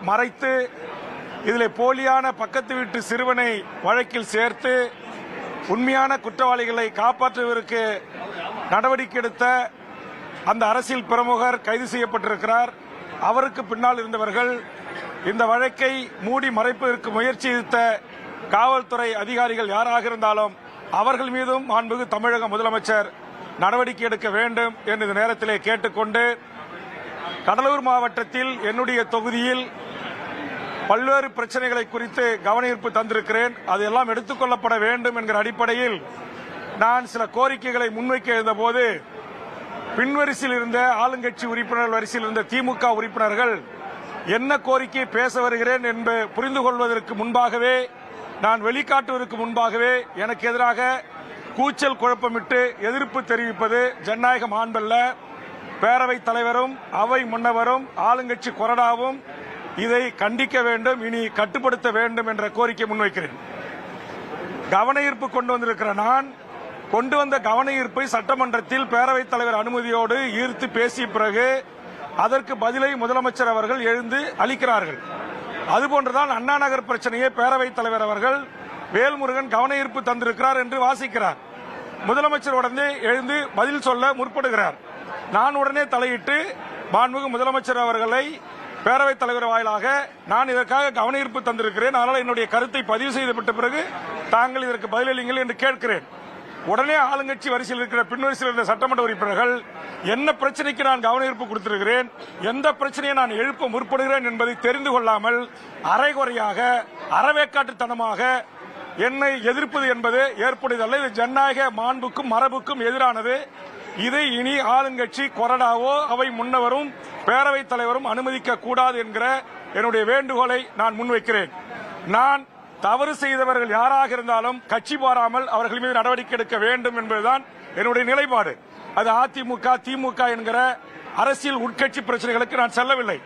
மறைத்து இதில் போலியான பக்கத்து வீட்டு சிறுவனை வழக்கில் சேர்த்து உண்மையான குற்றவாளிகளை காப்பாற்றுவதற்கு நடவடிக்கை எடுத்த அந்த அரசியல் பிரமுகர் கைது செய்யப்பட்டிருக்கிறார். அவருக்கு பின்னால் இருந்தவர்கள் இந்த வழக்கை மூடி மறைப்பதற்கு முயற்சி எடுத்த காவல்துறை அதிகாரிகள் யாராக இருந்தாலும் அவர்கள் மீதும் மாண்புமிகு தமிழக முதலமைச்சர் நடவடிக்கை எடுக்க வேண்டும் என்று இந்த நேரத்திலே கேட்டுக்கொண்டு, கடலூர் மாவட்டத்தில் என்னுடைய தொகுதியில் பல்வேறு பிரச்சனைகளை குறித்து கவனஈர்ப்பு தந்திருக்கிறேன். அதெல்லாம் எடுத்துக் கொள்ளப்பட வேண்டும் என்கிற அடிப்படையில் நான் சில கோரிக்கைகளை முன்வைக்க இருந்தபோது பின்வரிசையில் இருந்த ஆளுங்கட்சி உறுப்பினர்கள் வரிசையில் இருந்த திமுக உறுப்பினர்கள் என்ன கோரிக்கை பேச வருகிறேன் என்று புரிந்து கொள்வதற்கு முன்பாகவே, நான் வெளிக்காட்டுவதற்கு முன்பாகவே எனக்கு எதிராக கூச்சல் குழப்பமிட்டு எதிர்ப்பு தெரிவிப்பது ஜனநாயக மாண்பல்ல. பேரவைத் தலைவரும் அவை முன்னவரும் ஆளுங்கட்சி கொறடாவும் இதை கண்டிக்க வேண்டும், இனி கட்டுப்படுத்த வேண்டும் என்ற கோரிக்கை முன்வைக்கிறேன். கவனஈர்ப்பு கொண்டு வந்திருக்கிற நான் கொண்டு வந்த கவனஈர்ப்பை சட்டமன்றத்தில் பேரவைத் தலைவர் அனுமதியோடு ஈர்த்து பேசிய பிறகு அதற்கு பதிலை முதலமைச்சர் அவர்கள் எழுந்து அளிக்கிறார்கள். அதுபோன்றுதான் அண்ணா நகர் பிரச்சனையை பேரவைத் தலைவர் அவர்கள் வேல்முருகன் கவனஈர்ப்பு தந்திருக்கிறார் என்று வாசிக்கிறார். முதலமைச்சர் உடனே எழுந்து பதில் சொல்ல முற்படுகிறார். நான் உடனே தலையிட்டு மாண்புமிகு முதலமைச்சர் அவர்களை பேரவைத் தலைவர் வாயிலாக நான் இதற்காக கவனஈர்ப்பு தந்திருக்கிறேன், அதனால் என்னுடைய கருத்தை பதிவு செய்யப்பட்ட பிறகு தாங்கள் இதற்கு பதிலளிங்கள் என்று கேட்கிறேன். உடனே ஆளுங்கட்சி வரிசையில் இருக்கிற பின்வரிசையில் இருந்த சட்டமன்ற உறுப்பினர்கள் என்ன பிரச்சனைக்கு நான் கவனஈர்ப்பு கொடுத்திருக்கிறேன், எந்த பிரச்சனையை நான் எழுப்ப முற்படுகிறேன் என்பதை தெரிந்து கொள்ளாமல் அரைகுறையாக அறவேக்காட்டுத்தனமாக என்னை எதிர்ப்பது என்பது ஏற்புடையதல்ல. இது ஜனநாயக மாண்புக்கும் மரபுக்கும் எதிரானது. இதை இனி ஆளுங்கட்சி கொறடாவோ அவை முன்னவரும் பேரவைத் தலைவரும் அனுமதிக்க கூடாது என்கிற என்னுடைய வேண்டுகோளை நான் முன்வைக்கிறேன். நான் தவறு செய்தவர்கள் யாராக இருந்தாலும் கட்சி மாறாமல் அவர்கள் மீது நடவடிக்கை எடுக்க வேண்டும் என்பதுதான் என்னுடைய நிலைப்பாடு. அது அதிமுக திமுக என்கிற அரசியல் உட்கட்சி பிரச்சனைகளுக்கு நான் செல்லவில்லை.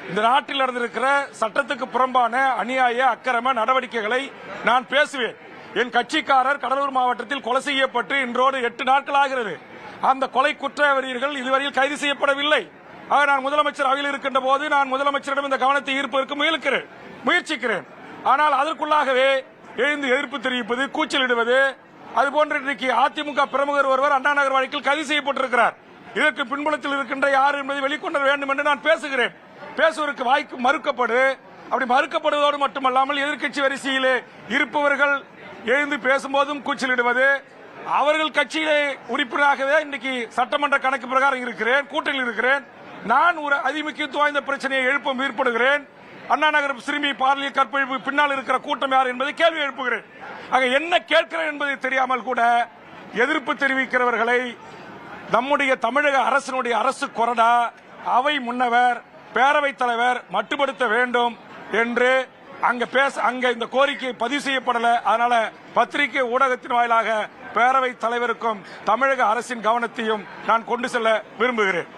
இந்த நாட்டில் நடந்திருக்கிற சட்டத்துக்கு புறம்பான அநியாய அக்கிரம நடவடிக்கைகளை நான் பேசுவேன். என் கட்சிக்காரர் கடலூர் மாவட்டத்தில் கொலை செய்யப்பட்டு இன்றோடு 8 நாட்கள் ஆகிறது. அந்த கொலை குற்றவாளிகள் இதுவரையில் கைது செய்யப்படவில்லை. ஆக நான் முதலமைச்சர் அவையில் இருக்கின்ற போது நான் முதலமைச்சரிடம் இந்த கவனத்தை ஈர்ப்பதற்கு முயற்சிக்கிறேன். ஆனால் அதற்குள்ளாகவே எழுந்து எதிர்ப்பு தெரிவிப்பது, கூச்சலிடுவது, அதுபோன்ற இன்றைக்கு அதிமுக பிரமுகர் ஒருவர் அண்ணா நகர் வழக்கில் கைது செய்யப்பட்டிருக்கிறார். இதற்கு பின்புலத்தில் இருக்கின்ற யார் என்பதை வெளிக்கொண்டு வேண்டும் என்று நான் பேசுகிறேன். பேசுவதற்கு வாய்ப்பு மறுக்கப்படுவதோடு மட்டுமல்லாமல் எதிர்க்கட்சி வரிசையிலே இருப்பவர்கள் எழுந்து பேசும்போதும் கூச்சலிடுவது, அவர்கள் கட்சியிலே உறுப்பினராகவே இன்றைக்கு சட்டமன்ற கணக்கு பிரகாரம் இருக்கிறேன், கூட்டணியில் இருக்கிறேன். நான் ஒரு அதிமுக்கியத்துவம் வாய்ந்த பிரச்சனையை எழுப்ப முற்படுகிறேன். அண்ணா நகர் சிறுமி பாலியல் கற்பழிப்பு பின்னால் இருக்கிற கூட்டம் யார் என்பதை கேள்வி எழுப்புகிறேன். ஆக என்ன கேட்கிறேன் என்பதை தெரியாமல் கூட எதிர்ப்பு தெரிவிக்கிறவர்களை நம்முடைய தமிழக அரசினுடைய அரசு கொறடா, அவை முன்னவர், பேரவைத் தலைவர் மட்டுப்படுத்த வேண்டும் என்று அங்க இந்த கோரிக்கை பதிவு செய்யப்படல. அதனால பத்திரிகை ஊடகத்தின் வாயிலாக பேரவைத் தலைவருக்கும் தமிழக அரசின் கவனத்தையும் நான் கொண்டு செல்ல விரும்புகிறேன்.